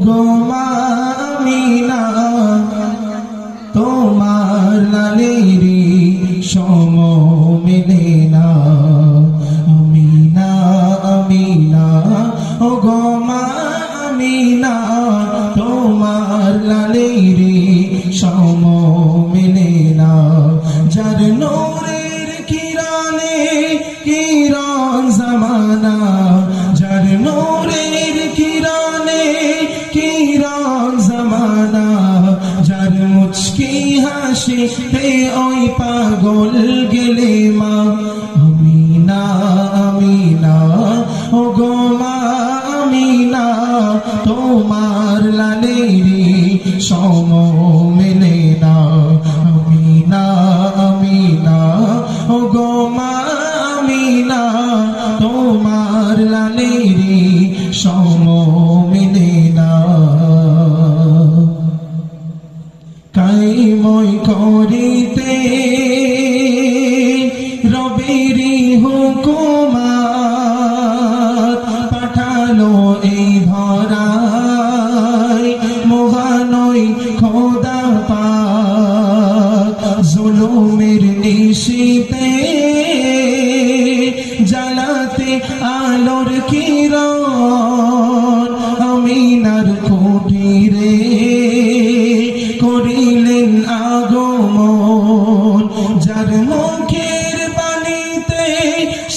গো মা আমিনা তোমার লালেরি সম মেলে না। আমিনা আমিনা ও গো মা আমিনা তোমার লালেরি সম মেলে না। যার নূরের কিরণে কিরণ জামানা, যার নূরের কিরণে কিরণ জামানা, যার মুচকি হাসি পে ওই পাগল গেলে মা। আমিনা আমিনা ও গো মা আমিনা তোমার লালেরি সম মেলে না। আমিনা আমিনা ও গো মা আমিনা তোমার লালেরি সম মেলে না। কাইময় করিতে রবেরি হুকুমাত পাঠালো এই ধরায় মহানই খোদা পাক। জুলুমের নিশিতে জ্বালাতে আলোর কিরণ আমিনার কুটিরে করিলেন আগমন। যার মুখের বাণীতে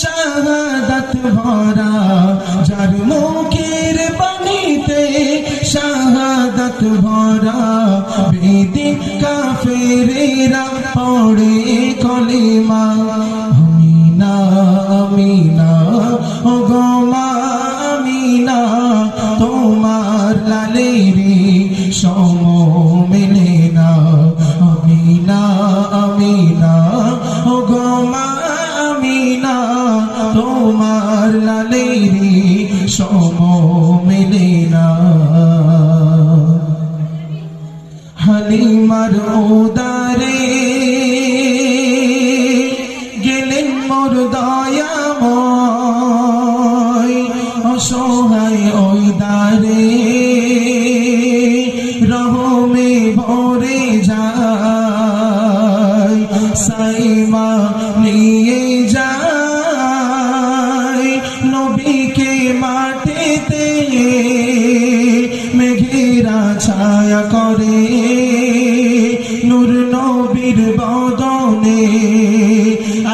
শাহাদাত ভরা, যার মুখের বাণীতে শাহাদাত ভরা, বেদিন কাফেরেরা পড়ে কলিমা। আমিনা আমিনা ও গো মা আমিনা তোমার লালেরি সম মেলে না। আমিনা আমিনা ও গো মা আমিনা তোমার লালেরি সম মেলে না। হালিমার উদারে গেলেন মোর দয়াময়, অসহায় ওই দারে রহমে ভরে যায়। সাইমা নিয়ে যায় নবীকে মাটিতে, মেঘেরা ছায়া করে নূর নবীর বদনে।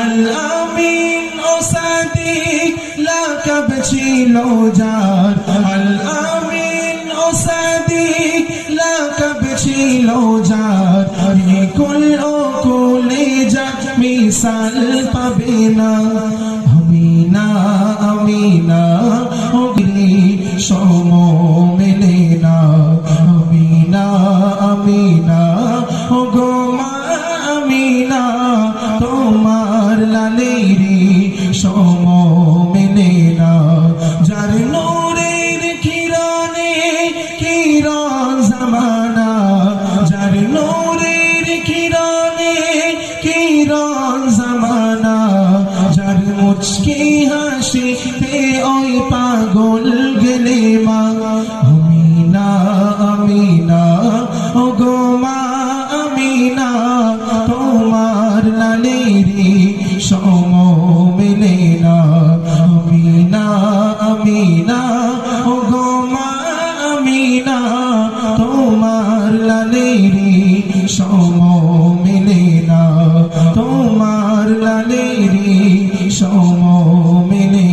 আল আমিন ও সাদিক লাকাব ছিল যার, আল আমিন ও সাদিক লাকাব ছিল যার। কুল ও কুলে যা মিসাল পাবে না। আমিনা আমিনা ও গিরি সম মেলে না। আমিনা আমিনা ও গো মা আমিনা তোমার লালেরি সম মেলে না। যার নূরের কিরণে কিরণ জামানা, যার নূরের কিরণে কিরণ জামানা, যার মুচকি হাসি পে ওই পাগল গেলে মা। আমিনা আমিনা ও গো মা আমিনা তোমার লালেরি সম মেলে না। আমিনা আমিনা ও গো মা আমিনা তোমার লালেরি সম মেলে না। তোমার লালেরি সম মেলে